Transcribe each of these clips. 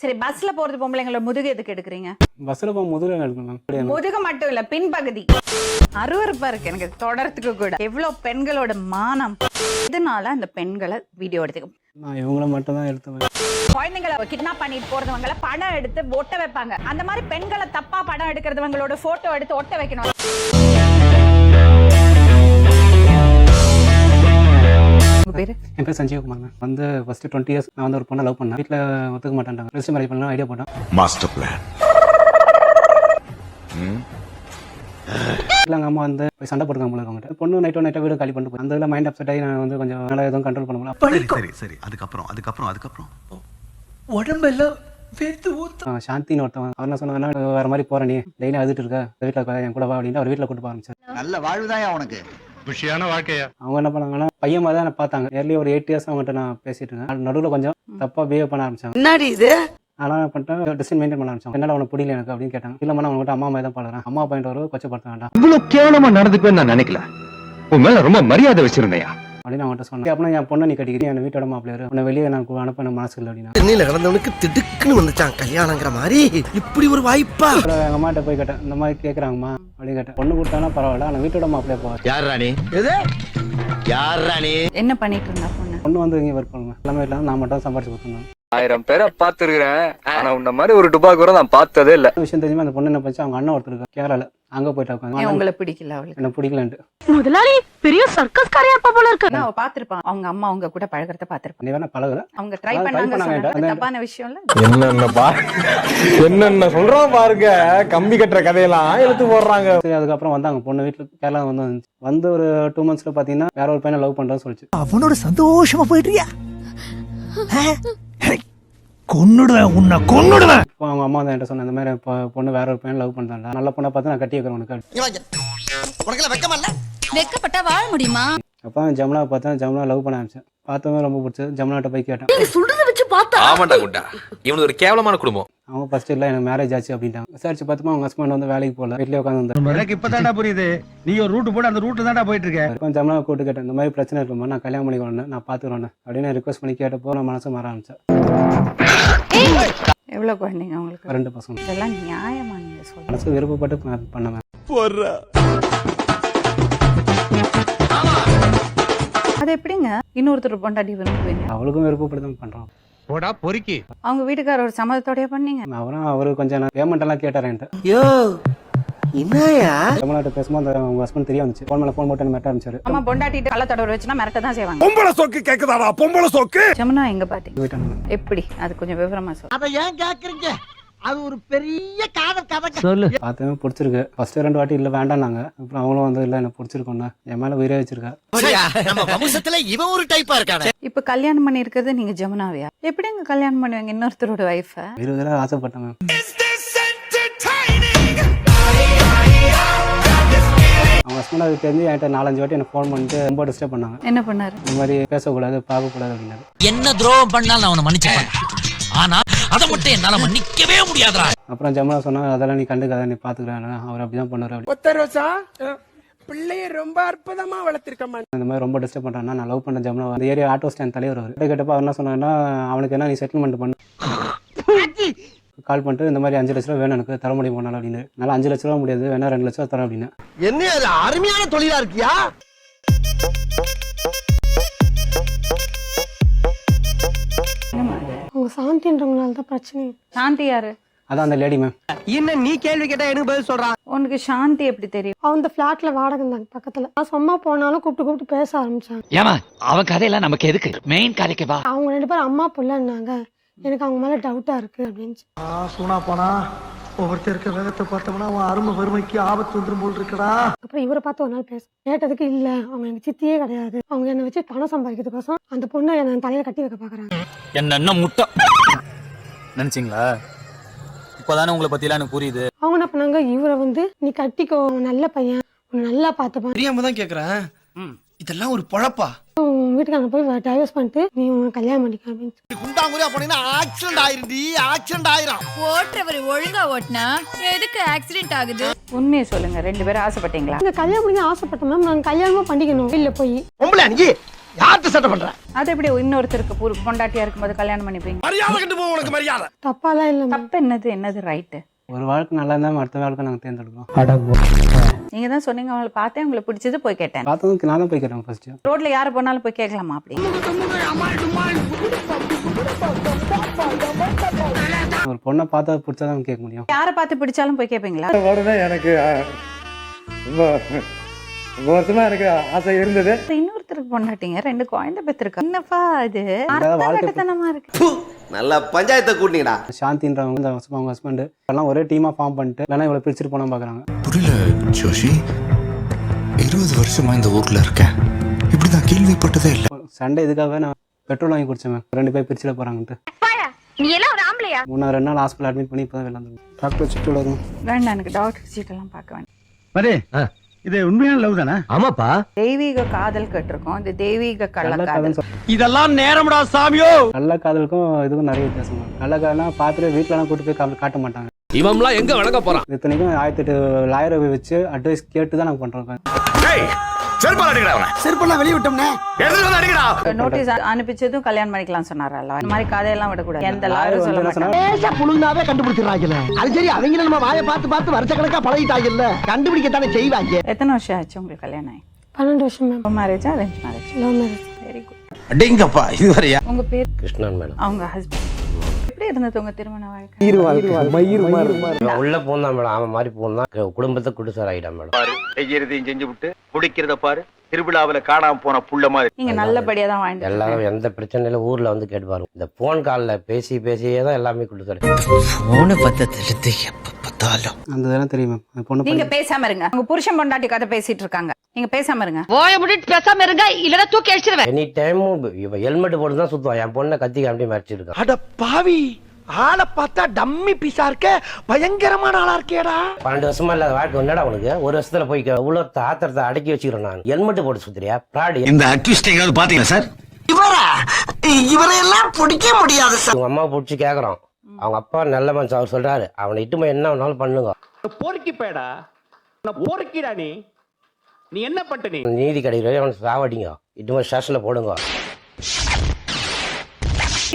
சரி, பஸ்ல போறது பொம்பளைங்களோட முதுகு எதுக்கு எடுக்கிறீங்க? பஸ்ல போக முதுகு எடுக்கணும். முதுகு மட்டும் இல்ல, பின்பகுதி அருவருப்பா இருக்கு எனக்கு தொடர்றதுக்கு கூட. எவ்வளவு பெண்களோட மானம். இதனால அந்த பெண்களை வீடியோ எடுத்துக்க நான் இவங்கள மட்டும் தான் எடுத்துவேன். குழந்தைங்களை கிட்னாப் பண்ணிட்டு போறவங்கள படம் எடுத்து ஒட்ட வைப்பாங்க. அந்த மாதிரி பெண்களை தப்பா படம் எடுக்கிறவங்களோட போட்டோ எடுத்து ஒட்ட வைக்கணும். என் பேர் சஞ்சீவ்குமார். வந்து ஃபர்ஸ்ட் 20 இயர்ஸ் நான் வந்து ஒரு பொண்ணை லவ் பண்ணேன். வீட்டில் ஒத்துக்க மாட்டேன்டாங்க. ரெஜிஸ்டர் மேரேஜ் பண்ணலாம் ஐடியா போட்டேன். Master plan. இல்லை எங்கள் அம்மா வந்து போய் சண்டை போட்டுக்காம அவங்ககிட்ட. பொண்ணு நைட்டாக வீடு காலி பண்ணிட்டு அந்த இதில் மைண்ட் அப்செட் ஆகி நான் வந்து கொஞ்சம் நல்லா எதுவும் கண்ட்ரோல் பண்ண முடியல. சரி அதுக்கப்புறம் உடம்பெல்லாம் வேர்த்து ஊத்து. சாந்தின்னு ஒருத்தவன் அவர் என்ன சொன்னா, வேற மாதிரி போற நீ டெய்லி அழுதுட்டு இருக்க, வீட்டில் என் கூட வா அப்படின்னு அவர் வீட்டில் கூட்டு ஆரம்பிச்சார். நல்ல வாழ்வுதான் உனக்கு, விஷயான வாழ்க்கையா. அவங்க என்ன பண்ணாங்கன்னா பையன் மாதிரி தான் பார்த்தாங்க. ஏர்லி ஒரு 8 இயர்ஸ் அவங்ககிட்ட நான் பேசிட்டு இருக்கேன். நடுவில் கொஞ்சம் தப்பா பிஹேவ் பண்ண ஆரம்பிச்சாங்க. என்னடி இது? ஆனால் என்ன பண்ணிட்டேன், டிஸ்டன்ஸ் மெயின்டைன் பண்ண ஆரம்பிச்சாங்க. என்னால உனக்கு பிடிக்கல எனக்கு அப்படின்னு கேட்டாங்க. இல்ல நான் அவங்ககிட்ட அம்மா மாதிரி தான் பழகிறேன், அம்மா பாயிண்ட் ஒரு கொச்சப்படுத்த வேண்டாம். இவ்வளவு கேவலமா நடந்துக்குவேன்னு நான் நினைக்கல. உன் மேல ரொம்ப மரியாதை வச்சிருந்தையா அப்படின்னு அவங்ககிட்ட சொன்னேன். அப்படின்னா என் பொண்ணை நீ கட்டிக்கிறீ, என் வீட்டோட மாப்பிள்ளையாரு, உன்னை வெளியே நான் அனுப்ப மனசு இல்லை அப்படின்னா. சென்னையில கிடந்தவனுக்கு திடுக்குன்னு வந்துச்சான் கல்யாணங்கிற மாதிரி. இப்படி ஒரு வாய்ப்பா? எங்க அம்மாட்ட போய் கேட்டேன், இந்த மாதிரி கேட்கறாங்கம்மா அப்படின்னு கேட்டேன். பொண்ணு கொடுத்தாலும் பரவாயில்ல, ஆனால் வீட்டோட மாப்பிள்ளையா போவார். யார் ராணி? யார் ராணி? என்ன பண்ணிட்டு இருந்தா பொண்ணு? பொண்ணு வந்து இங்கே ஒர்க் பண்ணுவேன். எல்லாமே இல்லை, நான் மட்டும் சம்பாரிச்சு கொடுத்துருந்தேன். 1000 பேரை பார்த்துருக்கிறேன். ஆனா உன்ன மாதிரி ஒரு டுபாக்கு கூட நான் பார்த்ததே இல்ல. விஷயம் தெரியுமா, அந்த பொண்ணு என்ன பண்ணி அவங்க அண்ணன் ஒருத்தர் இருக்காரு கேரளால, அங்க போயிட்டாங்க. உங்களை பிடிக்கல அவளுக்கு? என்ன பிடிக்கலன்ட்டு. முதலாளி பெரிய சர்க்கஸ் காரியா இருப்பா போல இருக்கு. அவ பாத்திருப்பான், அவங்க அம்மா அவங்க கூட பழகிறத பாத்திருப்பான். நீ வேணா பழகுற, அவங்க ட்ரை பண்ணாங்க. தப்பான விஷயம் இல்ல. என்னென்ன சொல்றோம் பாருங்க. கம்பி கட்டுற கதையெல்லாம் எடுத்து போடுறாங்க. சரி, அதுக்கப்புறம் வந்தாங்க பொண்ணு வீட்டுல. கேரளா வந்து ஒரு 2 monthsல பாத்தீங்கன்னா வேற ஒரு பையனை லவ் பண்றேன்னு சொல்லிச்சு. அவனோட சந்தோஷமா போயிட்டியா? கொன்னுடுவேன், உன்னை கொன்னுடுவேன். இப்போ அவங்க அம்மா தான் என்கிட்ட சொன்ன, இந்த மாதிரி பொண்ணு வேற ஒரு பையன் லவ் பண்றாங்க, நல்ல பொண்ணை பார்த்து நான் கட்டி வைக்கிறேன் உனக்கு. வெக்கப்பட்டா வாழ முடியுமா? அப்போ ஜமுனா பார்த்தேன், ஜமுனா லவ் பண்ண ஆரம்பிச்சேன். பார்த்தவங்க ரொம்ப பிடிச்சது. ஜமுனாட்ட போய் கேட்டேன். சொல்றத வச்சு பார்த்தா ஆமாண்டா குண்டா, இவனுக்கு ஒரு கேவலமான குடும்பம். அவங்க ஃபர்ஸ்ட் இல்லை எனக்கு மேரேஜ் ஆச்சு அப்படின்ட்டாங்க. விசாரிச்சு பார்த்தோமா அவங்க ஹஸ்பண்ட் வந்து வேலைக்கு போகல, வீட்லயே உட்காந்து. எனக்கு இப்பதான்டா புரியுது, நீ ஒரு ரூட் போட்டு அந்த ரூட் தான்டா போயிட்டு இருக்க. இப்போ ஜமுனா கூட்டு கேட்டேன், இந்த மாதிரி பிரச்சனை இருக்குமா, நான் கல்யாணம் பண்ணிக்கணும், நான் பார்த்துக்கிறேன் அப்படின்னு ரிக்வஸ்ட் பண்ணி கேட்டப்போ நான் மனசு மாற ஆரம்பிச்சேன். எவ்வளவு குழந்தைங்க உங்களுக்கு? 2 பசங்க. இதெல்லாம் நியாயமா நீங்க சொல்லுங்க? மனசு விருப்பப்பட்டு பண்ணுவேன். அது எப்படிங்க இன்னொருத்தர் பொண்டாட்டி விரும்புவீங்க? அவளுக்கும் விருப்பப்பட்டு தான் பண்றோம். போடா பொறுக்கி. அவங்க வீட்டுக்கார ஒரு சம்மதத்தோடய பண்ணீங்க? அவரு கொஞ்சம் பேமெண்ட் எல்லாம் கேட்டார் என்கிட்ட. யோ என்னயா? ஜமுனாட்ட பேசும்போது அவங்க ஹஸ்பண்ட் தெரிய வந்துச்சு. ஃபோன் மேல ஃபோன் போட்டு மிரட்ட ஆரம்பிச்சாரு. அம்மா பொண்டாட்டிட்டு கள்ளத்தொடர் வச்சுனா மிரட்ட தான் செய்வாங்க. பொம்பளை சொக்கு கேக்குதாடா, பொம்பளை சொக்கு. ஜமுனா எங்க பாத்தீங்க? போயிட்டாங்க. எப்படி? அது கொஞ்சம் விவரமா சொல்லு. அத ஏன் கேக்குறீங்க? அது ஒரு பெரிய காதல் கதை. சொல்லு. பார்த்தேன், பிடிச்சிருக்கு. ஃபர்ஸ்ட் 2 வாட்டி இல்ல வேண்டாம்னாங்க. அப்புறம் அவங்களும் வந்து இல்ல எனக்கு பிடிச்சிருக்கோன்னு என் மேல உயிரே வச்சிருக்கா. நம்ம வம்சத்துல இவன் ஒரு டைப்பா இருக்கானே. இப்ப கல்யாணம் பண்ணி இருக்கிறது நீங்க ஜமுனாவையா? எப்படிங்க கல்யாணம் பண்ணுவீங்க இன்னொருத்தரோட வைஃப? 20 தடவை ஆசைப்பட்டேன். அவங்க ஹஸ்பண்ட் அது தெரிஞ்சு என்கிட்ட 4-5 வாட்டி எனக்கு ஃபோன் பண்ணிட்டு ரொம்ப டிஸ்டர்ப் பண்ணாங்க. என்ன பண்ணாரு? இந்த மாதிரி பேசக்கூடாது, பார்க்கக்கூடாது அப்படின்னாரு. என்ன துரோகம் பண்ணாலும் நான் அவனை மன்னிச்சேன். ஆனா அதை மட்டும் என்னால மன்னிக்கவே முடியாதுடா. அப்புறம் ஜமுனா சொன்னா, அதெல்லாம் நீ கண்டுக்காத, நீ பாத்துக்கிறேன், அவர் அப்படிதான் பண்ணுறாரு. பிள்ளைய ரொம்ப அற்புதமா வளர்த்திருக்கமா. இந்த மாதிரி ரொம்ப டிஸ்டர்ப் பண்றான்னா, நான் லவ் பண்ண ஜமுனா அந்த ஏரியா ஆட்டோ ஸ்டாண்ட் தலைவர் அவர் கேட்டப்ப அவர் என்ன சொன்னாங்கன்னா, அவனுக்கு என்ன நீ செட்டில்மெண்ட் பண்ணு. கால் பண்ணிட்டு இந்த மாதிரி 5 லட்ச ரூபா வேணும் எனக்கு, தர முடியும் போனாலும் அப்படின்னு. நல்லா 5 லட்ச ரூபா முடியாது, வேணா 2 லட்ச ரூபா தரேன் அப்படின்னு. என்ன அது அருமையான தொழிலா இருக்கியா? அவங்க சாந்தின்றவங்களால தான் பிரச்சனை. சாந்தி யாரு? அதான் அந்த லேடி மேம். என்ன நீ கேள்வி கேட்டா எனக்கு பதில் சொல்றான். உனக்கு சாந்தி எப்படி தெரியும்? அவன் இந்த பிளாட்ல வாடகை இருந்தாங்க பக்கத்துல. நான் சும்மா போனாலும் கூப்பிட்டு பேச ஆரம்பிச்சாங்க. ஏமா அவன் கதையெல்லாம் நமக்கு எதுக்கு, மெயின் கதைக்கு வா. அவங்க 2 பேரும் அம்மா புள்ளன்னாங்க. எனக்கு அவங்க மேல டவுட்டா இருக்கு அப்படின்னு. சூனா போனா ஒவ்வொருத்தர் இருக்க வேகத்தை பார்த்தோம்னா அவன் அருமை வறுமைக்கு ஆபத்து வந்துடும் போல் இருக்கடா. அப்புறம் இவரை பார்த்து ஒரு நாள் பேச கேட்டதுக்கு இல்ல அவங்க எனக்கு சித்தியே கிடையாது, அவங்க என்னை வச்சு பணம் சம்பாதிக்கிறதுக்கோசம் அந்த பொண்ணை என்ன தலையில கட்டி வைக்க பாக்குறாங்க. என்ன முட்டை நினைச்சீங்களா? இப்பதானே உங்களை பத்திலாம் எனக்கு புரியுது. அவங்க என்ன பண்ணாங்க, இவரை வந்து நீ கட்டிக்கோ, நல்ல பையன், உன்னை நல்லா பார்த்துப்பான். தெரியாம தான் கேக்குறேன், இதெல்லாம் ஒரு பொழப்பா? வீட்டுக்கு போய் டைவர்ஸ் பண்ணிட்டு நீ உன்னை கல்யாணம் பண்ணிக்க அப்படின்னு. குண்டாங்குறியா போனீங்கன்னா ஆக்சிடென்ட் ஆயிருந்தி, ஆக்சிடென்ட் ஆயிரும். ஓட்டுறவர் ஒழுங்கா ஓட்டினா எதுக்கு ஆக்சிடென்ட் ஆகுது? உண்மையை சொல்லுங்க, 2 பேரும் ஆசைப்பட்டீங்களா? இந்த கல்யாணம் பண்ணி ஆசைப்பட்டேன் மேம். நான் கல்யாணமா பண்ணிக்கணும் இல்ல போய். பொம்பளை நீ யார்கிட்ட சட்டை பண்ற? அது எப்படி இன்னொருத்தருக்கு பொண்டாட்டியா இருக்கும்போது கல்யாணம் பண்ணிப்பீங்க? மரியாதை கட்டு போ உனக்கு மரியாதை. தப்பாலாம் இல்லை. தப்பு என்னது ரைட்டு? ஒரு வாழ்க்கை நல்லா இருந்தால் அடுத்த வாழ்க்கை நாங்கள் தேர்ந்தெடுக்கிறோம். நீங்க தான் சொன்னீங்க அவங்களை பார்த்தேன் உங்களை பிடிச்சது போய் கேட்டேன். பார்த்ததுக்கு நான் தான் போய் கேட்டேன் ஃபர்ஸ்ட். ரோட்ல யாரு போனாலும் போய் கேட்கலாமா அப்படி? ஒரு பொண்ணை பார்த்தா பிடிச்சா தான் கேட்க முடியும். யாரை பார்த்து பிடிச்சாலும் போய் கேட்பீங்களா? எனக்கு ரொம்ப வருஷமா எனக்கு ஆசை இருந்தது. இன்னொருத்தருக்கு பொண்டாட்டிங்க 2 குழந்தை பெற்றிருக்கா. என்னப்பா இது வாழ்க்கை அர்த்தகட்டத்தனமா இருக்கு. நல்ல பஞ்சாயத்தை கூட்டிங்கடா. சாந்தின்றவங்க இந்த அவங்க ஹஸ்பண்ட் எல்லாம் ஒரே டீமா ஃபார்ம் பண்ணிட்டு இல்லைன்னா இவ்வளோ பிரிச்சுட்டு போனா பார்க்குறாங்க. புரியல ஜோஷி, 20 வருஷமா இந்த ஊர்ல இருக்கேன், இப்படிதான் கேள்விப்பட்டதே இல்லை. சண்டே இதுக்காகவே நான் பெட்ரோல் வாங்கி குடிச்சேன். 2 பேர் பிரிச்சுட போறாங்கன்ட்டு. நீ எல்லாம் ஒரு ஆம்பளையா? 2 நாள் ஹாஸ்பிட்டல் அட்மிட் பண்ணி இப்போ தான் வெளில வந்து டாக்டர் சீட்டு வரும். வேண்டாம், எனக்கு டாக்டர் சீட்டெல்லாம் பார்க்க வேண்டாம். மதி இது உண்மையான லவ் தானே? ஆமாப்பா. தெய்வீக காதல் கேட்டிருக்கோம், இந்த தெய்வீக கள்ளக்காதல். இதெல்லாம் நேரம்டா சாமியோ. நல்ல காதலுக்கும் இதுக்கும் நிறைய வித்தியாசம். நல்ல காதலாம் பார்த்துட்டு வீட்டிலலாம் கூட்டு போய் காட்ட மாட்டாங்க. இவன்லாம் எங்க வழங்க போறான்? இத்தனைக்கும் 1008 லாயரை வச்சு அட்வைஸ் கேட்டு தான் நாங்கள் பண்ணுறோம். செருப்பெல்லாம் வெளியே விட்டோம்னே. நோட்டீஸ் அனுப்பிச்சதும் கல்யாணம் பண்ணிக்கலாம் சொன்னாரல்ல. இந்த மாதிரி கதையெல்லாம் விடக்கூடாது. எந்த லாயரும் சொல்ல மாட்டாங்க. லேசா புழுந்தாவே கண்டுபிடிச்சிடறாங்கல்ல. அது சரி, அவங்க நம்ம வாயை பார்த்து வருஷக்கணக்கா பழகிட்டாங்கல்ல, கண்டுபிடிக்கத்தானே செய்வாங்க. எத்தனை வருஷம் ஆச்சு உங்களுக்கு கல்யாணம் ஆகி? 12 வருஷம் மேம். மேரேஜா arrange marriage? Love marriage. Very good. அடேங்கப்பா, இது வரையா? உங்க பேர்? கிருஷ்ணன் மேடம். அவங்க ஹஸ்பண்ட் எப்படி இருந்தது உங்க திருமண வாழ்க்கை? உள்ள போனா மேடம் அவன் மாதிரி போனா குடும்பத்தை குடிசார் ஆகிட்டான் மேடம். செய்யறதையும் செஞ்சு விட்டு குடிக்கிறத பாரு, திருவிழாவில காணாம போன புள்ள மாதிரி. நீங்க நல்லபடியா தான் வாழ்ந்து எல்லாரும் எந்த பிரச்சனையில ஊர்ல வந்து கேட்டுப்பாரு. இந்த போன் கால்ல பேசியே தான் எல்லாமே குடிசாரு. போன பத்தத்தை எடுத்து எப்ப பார்த்தாலும் அந்த இதெல்லாம் தெரியும் மேம். பொண்ணு நீங்க பேசாம இருங்க. உங்க புருஷன் பொண்டாட்டி கதை பேசிட்டு இருக்காங்க, நீங்க பேசாம இருங்க. ஓய முடிட்டு பேசாம இருங்க, இல்லனா தூக்கி அடிச்சிடுவேன். எனி டைமும் ஹெல்மெட் போட்டு தான் சுத்துவான். என் பொண்ணை கத்தி காட்டி மறைச்சிருக்கான். அட பாவி, ஆளை பார்த்தா டம்மி பீஸா இருக்க, பயங்கரமான ஆளா இருக்கேடா. 12 வருஷமா இல்லாத வாழ்க்கை என்னடா உனக்கு? ஒரு வருஷத்துல போய் உள்ள ஆத்திரத்தை அடக்கி வச்சுக்கிறேன் நான். ஹெல்மெட் போட்டு சுத்துறியா பிராடி? இந்த அக்யூஸ்ட் எங்காவது பாத்தீங்களா சார்? இவரையெல்லாம் பிடிக்க முடியாது சார். உங்க அம்மா பிடிச்சி கேக்குறோம். அவங்க அப்பா நல்ல மனுஷன், அவர் சொல்றாரு அவனை இட்டு போய் என்ன வேணாலும் பண்ணுங்க. பொறுக்கி பேடா, பொறுக்கிடா நீ என்ன பண்ணிட்ட? நீ நீதி கிடைக்கிற அவனை சாவடிங்க, இட்டு போய் ஸ்டேஷன்ல போடுங்க.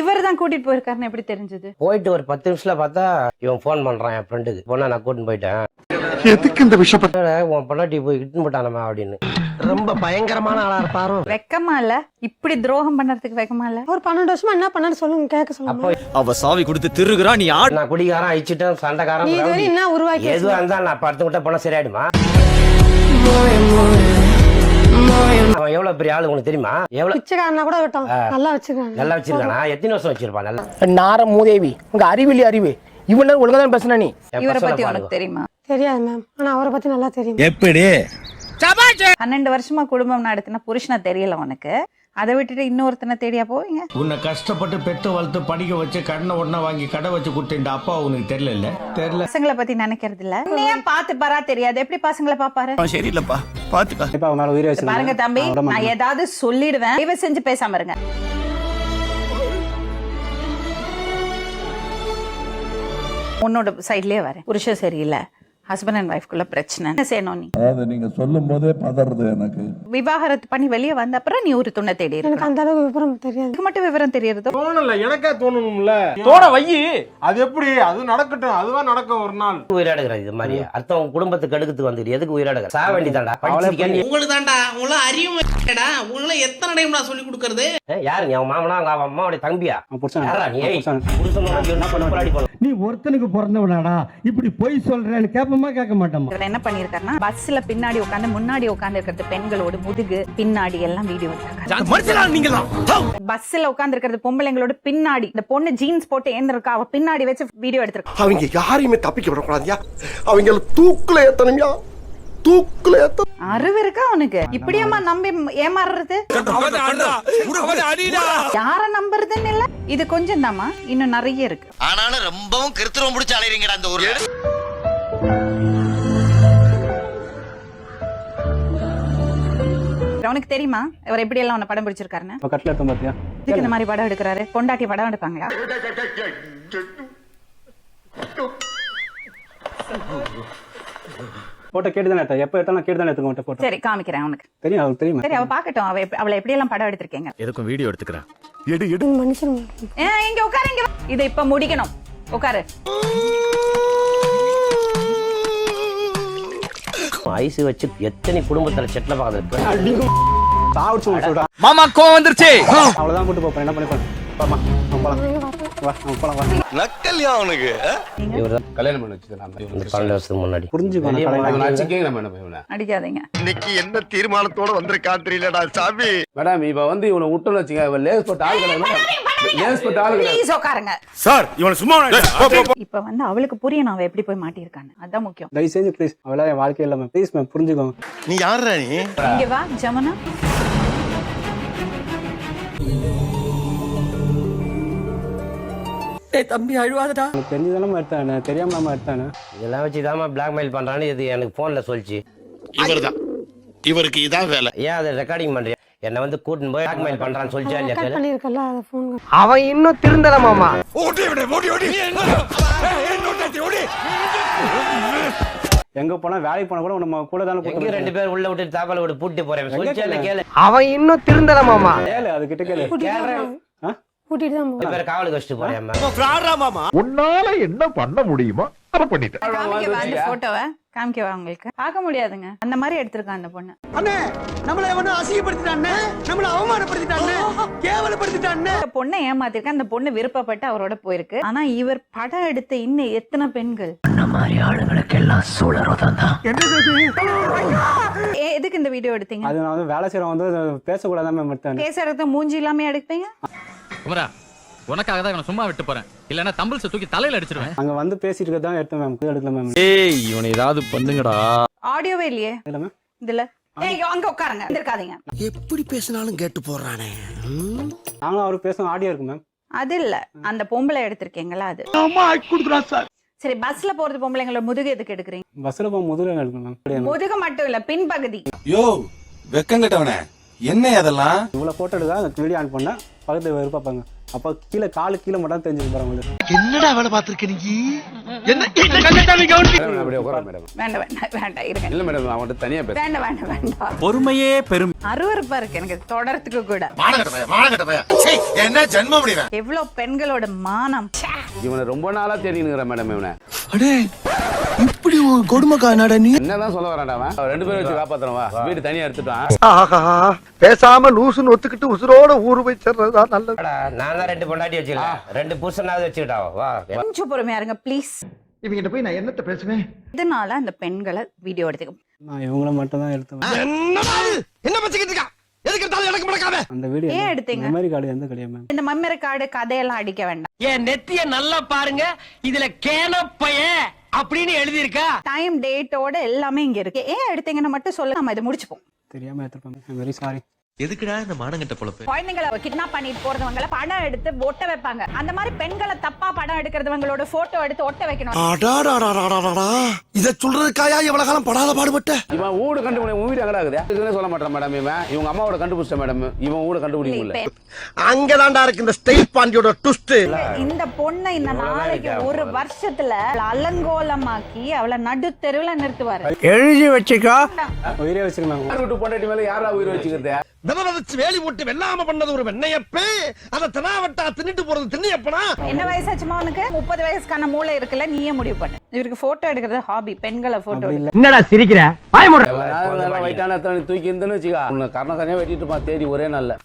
இவர் தான் கூட்டிட்டு போயிருக்காருன்னு எப்படி தெரிஞ்சது? போயிட்டு ஒரு 10 நிமிஷத்துல பார்த்தா இவன் போன் பண்றான் என் ஃப்ரெண்டுக்கு. போனா நான் கூட்டின்னு போயிட்டேன். எதுக்கு இந்த விஷயம்? உன் பொண்டாட்டி போய் இட்டுன்னு போட்டானமா அப்படின்னு. ரொம்ப பயங்கரமான ஆளா இருப்பாரோ. வெக்கமா இல்ல? இப்படி துரோகம் பண்றதுக்கு வெக்கமா இல்ல? ஒரு 12 வருஷமா என்ன பண்ணாரு சொல்லுங்க, கேட்க அப்போ சொல்லுங்க. அவ சாவி கொடுத்து திருகுறா நீ ஆடு. நான் குடிகாரன் அழிச்சிட்டேன், நீ சண்டைக்காரன், இதுவரை என்ன உருவாக்கி எதுவா இருந்தா நான் படுத்து விட்ட போனா சரியாயிடுமா? அவன் எவ்வளவு பெரிய ஆளு உனக்கு தெரியுமா? எவ்வளவு பிச்சைக்காரனா கூட விட்டோம், நல்லா வச்சுக்காங்க. நல்லா வச்சிருக்கானா? எத்தனை வருஷம் வச்சிருப்பான்? நல்லா நார மூதேவி, உங்க அறிவிலி அறிவு. இவன ஒழுங்கா தான் பேசுன நீ. என் இவரை பசங்களை பத்தி பாருங்க. உனக்கு தெரியுமா? தெரியாது மேம், ஆனா அவரை பத்தி நல்லா தெரியும். எப்படி? 12 வருஷமா குடும்பம் நடத்தின புருஷனை தெரியல உனக்கு, அதை விட்டுட்டு இன்னொருத்தனை தேடியா போவீங்க? உன்னை கஷ்டப்பட்டு பெத்து வளர்த்து படிக்க வச்சு கடனை ஒண்ணா வாங்கி கடை வச்சு கொடுத்த அப்பா உனக்கு தெரியல. பசங்களை பத்தி நினைக்கிறது இல்ல. ஏன் பாத்து பாரா தெரியாது, எப்படி பசங்களை பாப்பாரு? சரியில்லப்பா, பாத்துக்கா. இப்போ அவன் மேலே உயிரை வச்சு பாருங்க தம்பி, நான் ஏதாவது சொல்லிடுவேன், தயவு செஞ்சு பேசாம இருங்க. உன்னோட சைட்லயே வரேன். புருஷன் சரியில்லை, ஹஸ்பண்ட் அண்ட் ஒய்ஃப்குள்ள பிரச்சனை, என்ன செய்யணும் நீ? அதாவது நீங்க சொல்லும் போதே பதறது எனக்கு. விவாகரத்து பண்ணி வெளியே வந்த அப்புறம் நீ ஒரு துணை தேடி எனக்கு இருக்க. அந்த அளவுக்கு விவரம் தெரியாது. இதுக்கு மட்டும் விவரம் தெரியறதோ? தோணல, எனக்கே தோணணும்ல. தோட வையி, அது எப்படி? அது நடக்கட்டும், அதுவா நடக்கும் ஒரு நாள். உயிராடுகிறார் இது மாதிரி அர்த்தம். உங்க குடும்பத்துக்கு எடுத்து வந்துட்டு எதுக்கு உயிராடுகிற? சாக வேண்டியதாண்டா. உங்களுக்கு தாண்டா உங்கள அறியும் உங்களை எத்தனை டைம் நான் சொல்லி கொடுக்கறது? யாரு நீ? அவன் மாமனா? அவங்க அம்மாவுடைய தம்பியா? புடிச்சாங்க. யாரா நீ? புருஷனோட என்ன பண்ண போராடி போன? நீ ஒருத்தனுக்கு பிறந்தவனாடா, இப்படி பொய் சொல்றேன்னு கேட்போமா கேட்க மாட்டோமா? இவர் என்ன பண்ணிருக்காருன்னா, பஸ்ல பின்னாடி உட்காந்து முன்னாடி உட்காந்து இருக்கிறது பெண்களோட முதுகு பின்னாடி எல்லாம் வீடியோ எடுத்திருக்காரு. பஸ்ல உட்காந்து இருக்கிறது பொம்பளைங்களோட பின்னாடி, இந்த பொண்ணு ஜீன்ஸ் போட்டு ஏந்திருக்கா, அவ பின்னாடி வச்சு வீடியோ எடுத்திருக்கா. அவங்க யாரையுமே தப்பிக்க விடக்கூடாதியா, அவங்க தூக்குல ஏத்தணும்யா, தூக்குல ஏத்த. அறிவு இருக்கா உனக்கு? இப்படியாமா நம்பி ஏமாறுறது? யார நம்புறதுன்னு இல்ல, இது கொஞ்சம் தாமா, இன்னும் நிறைய இருக்கு. ஆனாலும் ரொம்பவும் கிருத்துரம் முடிச்சு அலையறீங்கடா அந்த ஊர்ல. உனக்கு தெரியுமா இவர் எப்படி எல்லாம் உன்னை படம் பிடிச்சிருக்காருன்னு? இப்போ கட்டில் எடுத்தோம் பார்த்தியா? இதுக்கு இந்த மாதிரி படம் எடுக்கிறாரு. பொண்டாட்டி படம் எடுப்பாங்களா? போட்டோ கேட்டு தானே எடுத்தேன். எப்போ எடுத்தாலும் கேட்டு தானே எடுத்துக்க போட்டோ. சரி காமிக்கிறேன் உனக்கு. தெரியும், அவளுக்கு தெரியும். சரி அவ பாக்கட்டும், அவளை எப்படி எல்லாம் படம் எடுத்திருக்கீங்க. எதுக்கும் வீடியோ எடுத்துக்கிறேன். மனுஷன் இங்க உட்காரு, இங்க வா. இதை இப்ப முடிக்கணும். உட்காரு. ஐஸ் வச்சு எத்தனை குடும்பத்துல செட்டில் பார்க்கறது சாவுச்சு சொல்றான். மாமா கோவம் வந்துருச்சு. அவ்வளவுதான் கூட்டு போறேன். என்ன பண்ணிப்பேன்? போமா போலாம். வா போலாம் வா. நக்கல்யா அவனுக்கு கல்யாணம் பண்ணி வச்சுக்கலாம். 12 வருஷத்துக்கு முன்னாடி புரிஞ்சுக்கணும். அடிக்காதீங்க. இன்னைக்கு என்ன தீர்மானத்தோட வந்திருக்கான் தெரியலடா சாமி. மேடம் இப்ப வந்து இவனை விட்டோன்னு வச்சுக்க, இவன் லேஸ் போட்டு ஆள் கிடையாது. ப்ளீஸ் உட்காருங்க. சார் இவனை சும்மா இப்ப வந்து அவளுக்கு புரியணும் அவ எப்படி போய் மாட்டியிருக்கான்னு. அதான் முக்கியம். தயவு செஞ்சு ப்ளீஸ், அவளா என் வாழ்க்கை இல்லாம ப்ளீஸ் மேம் புரிஞ்சுக்கோங்க. நீ யாருடா நீ? இங்க வா ஜமுனா. தம்பி அழுவாதடா. எனக்கு தெரிஞ்சுதானே எடுத்தானே, தெரியாம நம்ம எடுத்தானே. இதெல்லாம் வச்சு தான் பிளாக்மெயில் பண்றான்னு இது எனக்கு போன்ல சொல்லிச்சு. இவர்தான், இவருக்கு இதான் வேலை. ஏன் அதை ரெக்கார்டிங் பண்றியா? என்ன வந்து கூட்டின்னு போய் பிளாக்மெயில் பண்றான்னு சொல்லிச்சா இல்லையா? கட் பண்ணிருக்கல அத ஃபோன். அவன் இன்னும் திருந்தல மாமா. எங்க போனா வேலைக்கு போனா கூட நம்ம கூட தானே எங்க 2 பேர் உள்ள விட்டு தாப்பால விட்டு பூட்டி போறேன் சொல்லிச்சா இல்ல? கேளு. அவன் இன்னும் திருந்தல மாமா. கேளு, அது கிட்ட கேளு. கூட்டிட்டு தான் 2 பேர் காவலுக்கு வச்சுட்டு போறேன். உன்னால என்ன பண்ண முடியுமோ அதை பண்ணிட்டேன். காமிக்கவா அந்த போட்டோவை? காமிக்கவா உங்களுக்கு? பார்க்க முடியாதுங்க. அந்த மாதிரி எடுத்திருக்கான் அந்த பொண்ணு. அண்ணே நம்மள எவனோ அசிங்கப்படுத்திட்டானே, நம்மள அவமானப்படுத்திட்டானே, கேவலப்படுத்திட்டானே. அந்த பொண்ணை ஏமாத்திருக்க, அந்த பொண்ணு விருப்பப்பட்டு அவரோட போயிருக்கு. ஆனா இவர் படம் எடுத்த இன்னும் எத்தனை பெண்கள் எதுக்கு இந்த வீடியோ எடுத்தீங்க? அது நான் வந்து வேலை செய்யறவன் வந்து பேசக்கூடாதான் மேம் எடுத்தேன். கேஸ் எடுத்த மூஞ்சி இல்லாம எடுப்பீங்க. குமரா, உனக்காக தான் இவனை சும்மா விட்டு போறேன். இல்லன்னா தம்பிள்ஸை தூக்கி தலையில அடிச்சிருவேன். அங்க வந்து பேசிட்டு இருக்கதான் எடுத்தேன் மேம். எடுக்கல மேம். ஏய் இவனை ஏதாவது பண்ணுங்கடா. ஆடியோவே இல்லையே இல்ல மேம். இதுல. ஏய் அங்க உட்காருங்க, இருக்காதீங்க. எப்படி பேசினாலும் கேட்டு போறானே. நாங்களும் அவரு பேசும் ஆடியோ இருக்கு மேம். அது இல்ல, அந்த பொம்பளை எடுத்திருக்கீங்களா அது. அம்மா குடுக்குறா சார். சரி பஸ்ல போறது பொம்பளைங்களோட முதுகு எதுக்கு எடுக்கிறீங்க? பஸ்ல போக முதல்ல எடுக்கணும் மேம். முதுகு மட்டும் இல்ல, பின்பகுதி. யோ வெக்கங்கட்டவனே, என்ன அதெல்லாம்? இவ்வளவு போட்டோ எடுக்க வீடியோ ஆன் பண்ண பக்கத்துல வெறுப்பாங்க. அப்ப கீழே காலு கீழே மட்டும் தெரிஞ்சுட்டு போறாங்க. என்னடா வேலை பாத்துருக்க நீ? என்ன வேண்டாம் வேண்டாம் இருங்க. இல்ல மேடம், அவன்கிட்ட தனியா பேச. வேண்டாம் வேண்டாம் வேண்டாம். பொறுமையே பெரும். அருவருப்பா இருக்கு எனக்கு தொடரத்துக்கு கூட. என்ன ஜென்ம முடியும்? எவ்வளவு பெண்களோட மானம். இவனை ரொம்ப நாளா தெரியுங்கிற மேடம். இவனை அடே இப்படி ஒரு கொடுமைக்கானடா நீ. என்னதான் சொல்ல வரான்டா அவன்? 2 பேரும் வச்சு காப்பாத்துறோம் வா. வீடு தனியா எடுத்துட்டான். ஆஹா பேசாம லூசுன்னு ஒத்துக்கிட்டு உசுரோட ஊரு போய் சேர்றதா நல்லது. நான் தான் 2 பொண்டாட்டி வச்சுக்கலாம், 2 புருஷனாவது வச்சுக்கிட்டா வா. கொஞ்சம் பொறுமையா இருங்க ப்ளீஸ். இவங்கிட்ட போய் நான் என்னத்த பேசுவேன்? இதனால அந்த பெண்களை வீடியோ எடுத்துக்க. நான் இவங்கள மட்டும் தான் எடுத்தேன். என்ன பச்சிக்கிட்டு இருக்கா? எதுக்கு எடுத்தாலும் எனக்கு மடக்காம. அந்த வீடியோ ஏன் எடுத்தீங்க? மெமரி கார்டு எந்த கிடையாது மேம். இந்த மெமரி கார்டு கதையெல்லாம் அடிக்க வேண்டாம். என் நெத்திய நல்லா பாருங்க, இதுல கேனப்பைய அப்படின்னு எழுதி இருக்கா. டைம் டேட்டோட எல்லாமே இங்க இருக்கு. ஏன் எடுத்தீங்கன்னு மட்டும் சொல்ல, நம்ம இதை முடிச்சுப்போம். தெரியாம எடுத்துப்பாங்க. Very sorry. எதுக்குடா இந்த மானங்கட்ட பொழப்பு? குழந்தைங்களை கிட்னாப் பண்ணிட்டு போறவங்கள படம் எடுத்து ஒட்ட வைப்பாங்க. அந்த மாதிரி பெண்களை தப்பா படம் எடுக்கிறவங்களோட போட்டோ எடுத்து ஒட்ட வைக்கணும். இத சொல்றதுக்காயா இவ்வளவு காலம் படாத பாடுபட்ட? இவன் ஊடு கண்டுபிடி. உன் வீடு எங்கடா இருக்குது? இதுன்னு சொல்ல மாட்டான் மேடம். இவன் இவங்க அம்மாவோட கண்டுபிடிச்ச மேடம். இவன் ஊட கண்டுபிடிக்க முடியல. அங்கதான்டா இருக்கு இந்த ஸ்டைல் பாண்டியோட ட்விஸ்ட். இந்த பொண்ணை இந்த நாளைக்கு ஒரு வருஷத்துல அலங்கோலமாக்கி அவளை நடு தெருவுல நிறுத்துவாரு. எழுதி வச்சுக்கோ. உயிரே வச்சிருக்காங்க. யார் விட்டு பொண்டாட்டி மேல யாரா உயிர் வச்சுக்கிறது? விதவதச்சு வேலி போட்டு வெள்ளாம பண்ணது ஒரு வெண்ணையப்பே. அத தினாவட்டா தின்னுட்டு போறது திண்ணியப்பனா. என்ன வயசாச்சுமா உனக்கு? 30 வயசுக்கான மூளை இருக்குல்ல, நீயே முடிவு பண்ணு. இவருக்கு போட்டோ எடுக்கிறது ஹாபி, பெண்களை போட்டோ. என்னடா சிரிக்கிற? வயிட்டான தூக்கி இருந்துன்னு வச்சுக்கா, உன்னை கர்ணக்கரையா வெட்டிட்டு தேடி ஒரே நாள்ல.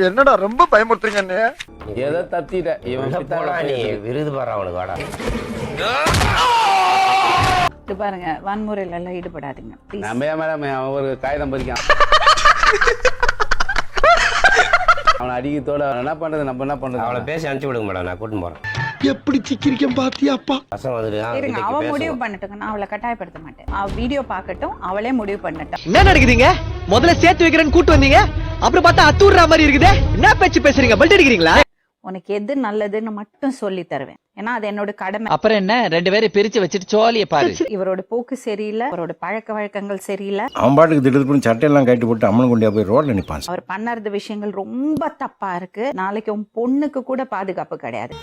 என்னடா ரொம்ப பயமுறுத்துறீங்க அண்ணே. ஏதோ தத்திட்ட இவன் போடா நீ விருது பாரு அவனுக்கு வாடா. இது பாருங்க, வன்முறையில எல்லாம் ஈடுபடாதீங்க please. நம்ம மேடம் அவன் ஒரு காகிதம் பறிக்கான். அவனை அடிக்கத்தோட என்ன பண்றது, நம்ம என்ன பண்றது? அவளை பேசி அனுப்பிச்சு விடுங்க மேடம், நான் கூட்டின்னு போறேன். எப்படி சிக்கிரிக்கம் பாத்தியாப்பா? பசங்க வந்துட்டு இருங்க, அவ முடிவு பண்ணட்டும். நான் அவளை கட்டாயப்படுத்த மாட்டேன். அவ வீடியோ பார்க்கட்டும், அவளே முடிவு பண்ணட்டும். என்ன நடக்குதுங்க? முதல்ல சேர்த்து வைக்கிறேன்னு கூட்டு வந்தீங்க, அப்புறம் பார்த்தா அத்தூர்ற மாதிரி இருக்குது. என்ன பேச்சு பேசுறீங்க? பல்ட் அடிக்கிறீங்களா? உனக்கு எது நல்லதுன்னு மட்டும் சொல்லி தருவேன். ஏன்னா அது என்னோட கடமை. அப்புறம் என்ன 2 பேரை பிரிச்சு வச்சுட்டு சோழிய பாரு. இவரோட போக்கு சரியில்லை, அவரோட பழக்க வழக்கங்கள் சரியில்லை. அவன் பாட்டுக்கு திடீர்னு பண்ணி சட்டையெல்லாம் கட்டி போட்டு அம்மன் கொண்டே போய் ரோட்ல நிப்பான். அவர் பண்ணறது விஷயங்கள் ரொம்ப தப்பா இருக்கு. நாளைக்கு உன் பொண்ணுக்கு கூட பாதுகாப்பு கிடையாது.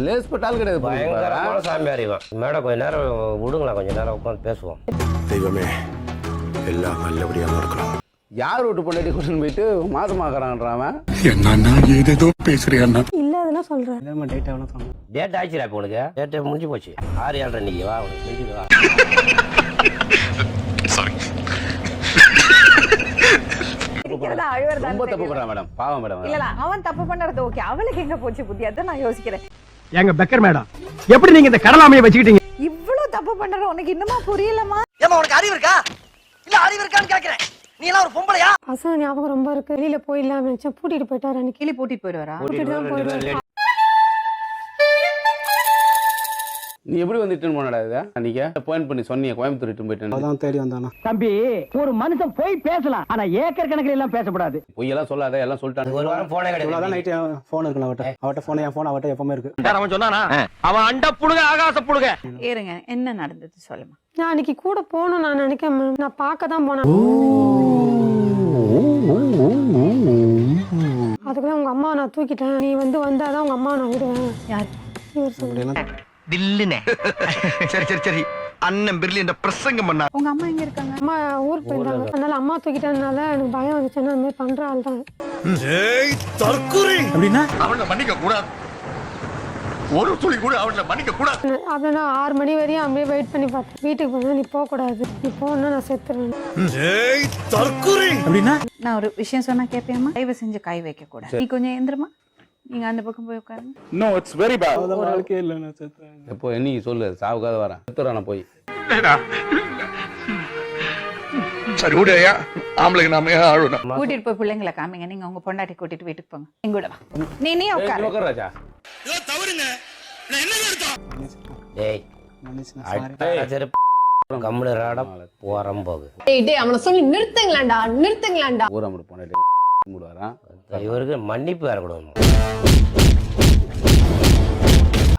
லேஸ் பட்டால் கிடையாது. பயங்கரமான சாமியார் இவன். மேடம் கொஞ்ச நேரம் விடுங்களா, கொஞ்ச நேரம் உட்காந்து பேசுவோம். தெய்வமே எல்லாம் நல்லபடியா நடக்கணும். யார் வீட்டு பொண்டாட்டி கூட்டின்னு போயிட்டு மாசமாகறான்றான். என்னன்னா ஏதேதோ பேசுறியா? இல்ல அதெல்லாம் சொல்றேன். இல்லாம டேட் எவ்வளோ சொன்னேன். டேட் ஆயிடுச்சுடா இப்போ உனக்கு. டேட் முடிஞ்சு போச்சு. 6 இன்னைக்கு வா, உனக்கு முடிஞ்சு வா. ரொம்ப தப்பு பண்றான் மேடம், பாவம் மேடம். இல்ல அவன் தப்பு பண்றது ஓகே, அவளுக்கு எங்க போச்சு புத்தி? அதான் நான் யோசிக்கிறேன். எங்க பெக்கர் மேடம் எப்படி நீங்க இந்த கடலாமையை வச்சுக்கிட்டீங்க? இவ்வளவு தப்பு பண்ற உனக்கு இன்னுமா புரியலமா? ஏமா உனக்கு அறிவு இருக்கா இல்ல அறிவு இருக்கான்னு கேக்குறேன். நீ எல்லாம் ஒரு பொம்பளையா? பசங்க ஞாபகம் ரொம்ப இருக்கு. வெளியில போயிடலாம் நினைச்சேன், கூட்டிட்டு போயிட்டாரு. அன்னைக்கு கிளி பூட்டிட்டு போயிடுவாரா? கூட்டிட்டு தான் போயிடுவாரு. நீ எப்படி வந்துட்டு போனடா இதை? அன்னைக்கு பாயிண்ட் பண்ணி சொன்னீங்க கோயம்புத்தூர் இட்டு போயிட்டு. அதான் தேடி வந்தானா. தம்பி ஒரு மனுஷன் போய் பேசலாம், ஆனா ஏக்கர் கணக்கில் எல்லாம் பேசப்படாது. பொய்யெல்லாம் சொல்லாத, எல்லாம் சொல்லிட்டாங்க. ஒரு வாரம் போனே கிடையாது. இவ்வளவுதான் நைட்டு ஃபோன் இருக்குல்ல அவட்ட ஃபோன், என் ஃபோன் அவட்ட எப்பவுமே இருக்கு. அவன் சொன்னானா அவன் அண்ட புடுங்க ஆகாச புடுங்க. ஏறுங்க, என்ன நடந்தது சொல்லுமா? நான் அன்னைக்கு கூட போகணும் நான் நினைக்கிறேன். நான் பார்க்க தான் போனேன். அதுக்குள்ள உங்க அம்மாவை நான் தூக்கிட்டேன். நீ வந்தாதான் உங்க அம்மாவை நான் விடுவேன். யார் இவர் சொல்லுங்க. தில்லுனே. சரி சரி சரி, அண்ணன் பிர்லியன்ட பிரசங்கம் பண்ணா. உங்க அம்மா எங்க இருக்காங்க? அம்மா ஊருக்கு போயிருந்தாங்க. அதனால அம்மா தூக்கிட்டதுனால எனக்கு பயம் வந்துச்சுன்னா அந்த மாதிரி பண்ற ஆள் தான். அவனை மன்னிக்க கூடாது, ஒரு துளி கூட அவனை மன்னிக்க கூடாது. அப்புறம் நான் 6 மணி வரையும் அப்படியே வெயிட் பண்ணி பார்த்தேன். வீட்டுக்கு போனா நீ போக கூடாது, நீ போனா நான் செத்துருவேன். நான் ஒரு விஷயம் சொன்னா கேட்பியம்மா? தயவு செஞ்சு கை வைக்க கூடாது. நீ கொஞ்சம் எந்திரமா, நீங்க அந்த பக்கம் போய் உட்காருங்க. No it's very bad. அத வாழ்க்கையே இல்ல. நான் செத்தேன். எப்போ நீ சொல்லு, சாவுக்காத வரேன். செத்துறானே போய். சரி விடுயா, ஆம்பளைக்கு நாம ஆளணும். கூட்டிட்டு போய் பிள்ளைங்களை காமிங்க. நீங்க உங்க பொண்டாட்டி கூட்டிட்டு வீட்டுக்கு போங்க. எங்க கூட வா. நீ உட்காரு. உட்கார் ராஜா. டேய் கம்முனு ராடம் போறம் போகு. அவனை சொல்லி நிறுத்துங்களாண்டா, நிறுத்துங்களாண்டா. ஊரா முடி பொண்டாட்டி மூடுவாரான். இவருக்கு மன்னிப்பு வேற கொடுக்கணும்.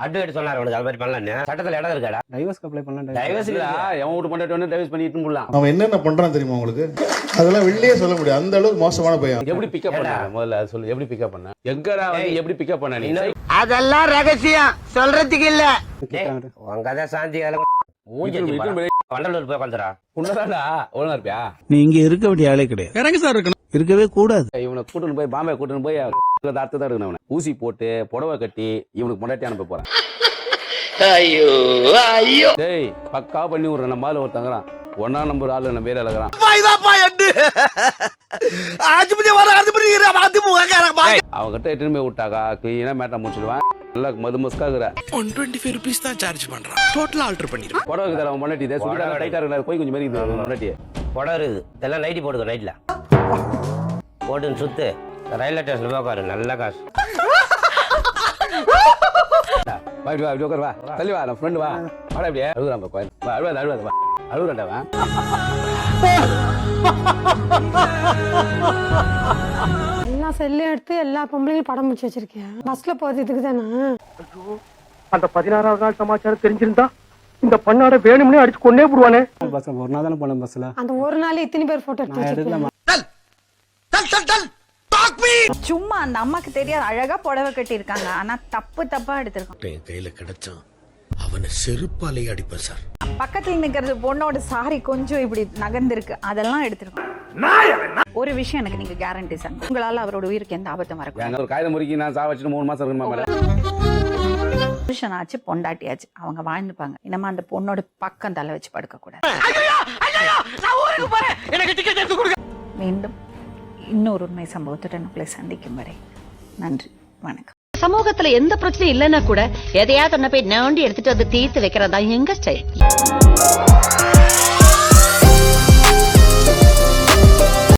அட்வொகேட் சொன்னாரு உனக்கு அது மாதிரி பண்ணலாம். சட்டத்துல இடம் இருக்காடா? டைவர்ஸ்க்கு அப்ளை பண்ணலாம். டைவர்ஸ் இல்ல, எவன் வீட்டு பொண்டாட்டி வந்து டைவர்ஸ் பண்ணிட்டு போடலாம். அவன் என்னென்ன பண்றான் தெரியுமா உங்களுக்கு? அதெல்லாம் வெளியே சொல்ல முடியாது, அந்த அளவுக்கு மோசமான பையன். எப்படி பிக்கப் பண்ண முதல்ல அது சொல்லு. எப்படி பிக்கப் பண்ண? எங்கடா வந்து எப்படி பிக்கப் பண்ண நீ? அதெல்லாம் ரகசியம் சொல்றதுக்கு இல்ல. உங்க கதை சாந்தி வண்டலூர் போய் உட்காந்துடா. உன்னதாடா ஒழுங்கா இருப்பியா? நீ இங்க இருக்க வேண்டிய ஆளே கிடையாது. இறங்க சார் இருக்கணும், இருக்கவே கூடாது. இவனை கூட்டுன்னு போய் பாம்பே கூட்டுன்னு போய் அர்த்தம் தான் இருக்கணும். அவனை ஊசி போட்டு புடவை கட்டி இவனுக்கு முன்னாடி அனுப்ப போறான். ஐயோ ஐயோ, டேய் பக்கா பண்ணி விடுற. நம்ம ஆளு ஒருத்தங்கிறான், 1ஆம் நம்பர் ஆளு நம்ம வேற அழகிறான். அவன்கிட்ட எட்டுன்னு போய் விட்டாக்கா கிளீனா மேட்டா முடிச்சிடுவான். நல்லா மது மஸ்காகுற 125 rupees தான் சார்ஜ் பண்றான். டோட்டலா ஆல்டர் பண்ணிரு. புடவை தர முன்னாடி சுடிடா டைட்டா இருக்கிற போய் கொஞ்சம் மாதிரி முன்னாடி புடவை இருக்குது. இதெல்லாம் நைட்டி போடுங்க. நைட்ல போட்டுன்னு சுத்து ரயில்வே ஸ்டேஷன் போய் உட்காரு. நல்ல காசு. வா இப்படி உட்கார். வா தள்ளி வா, நம்ம ஃப்ரெண்டு வா. வாடா இப்படியே அழுகுறான். கோயில் வா, அழுவாது அழுவாது. வா அழுகுறான்டா. எல்லா செல்லையும் எடுத்து எல்லா பொம்பளையும் படம் முடிச்சு வச்சிருக்கேன். பஸ்ல போறது இதுக்கு தானே. அந்த 16ஆவது நாள் சமாச்சாரம் தெரிஞ்சிருந்தா இந்த பண்ணாட வேணும்னே அடிச்சு கொண்டே போடுவானே. பஸ் ஒரு நாள் தானே போனேன் பஸ்ல. அந்த ஒரு நாள் இத்தனை பேர் போட்டோ எடுத்து வச்சிருக்கேன். சும்மா அந்த அம்மாக்கு தெரியாது, அழகா புடவை கட்டி இருக்காங்க. ஆனா தப்பா எடுத்திருக்கான். என் கையில கிடைச்சான் அவனை செருப்பாலேயே அடிப்பேன் சார். பக்கத்துல நிக்கிறது பொண்ணோட சாரி கொஞ்சம் இப்படி நகர்ந்திருக்கு, அதெல்லாம் எடுத்திருக்கோம். ஒரு விஷயம் எனக்கு நீங்க கேரண்டி சார், உங்களால அவரோட உயிருக்கு எந்த ஆபத்தும் வரக்கூடாது. ஒரு காகிதம் முறுக்கி நான் சாவச்சிட்டு 3 மாசம் இருக்கணுமா? புருஷனாச்சு பொண்டாட்டியாச்சு அவங்க வாழ்ந்துப்பாங்க. இனிமே அந்த பொண்ணோட பக்கம் தலை வச்சு படுக்க கூடாது. மீண்டும் இன்னொரு உண்மை சம்பவத்துடன் உங்களை சந்திக்கும் வரை நன்றி, வணக்கம். சமூகத்துல எந்த பிரச்சனையும் இல்லைன்னா கூட எதையாவது ஒன்ன போய் நோண்டி எடுத்துட்டு வந்து தீர்த்து வைக்கிறதா எங்க ஸ்டைல்.